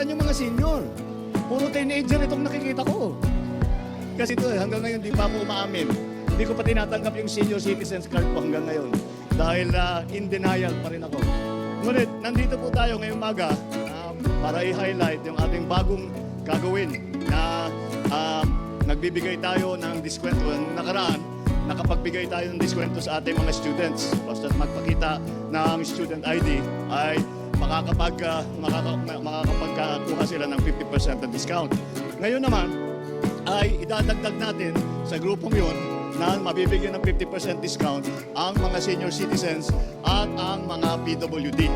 Saan yung mga senior? Puro teenager itong nakikita ko. Kasi ito hanggang ngayon di pa ako umaamin. Hindi ko pa tinatanggap yung senior citizens card ko hanggang ngayon. Dahil in denial pa rin ako. Ngunit, nandito po tayo ngayong umaga para i-highlight yung ating bagong gagawin na nagbibigay tayo ng diskwento. Ang nakaraan, nakapagbigay tayo ng diskwento sa ating mga students. Basta magpakita ng student ID ay makakapagkuha sila ng 50% na discount. Ngayon naman, ay idadagdag natin sa grupong yun na mabibigyan ng 50% discount ang mga senior citizens at ang mga PWD.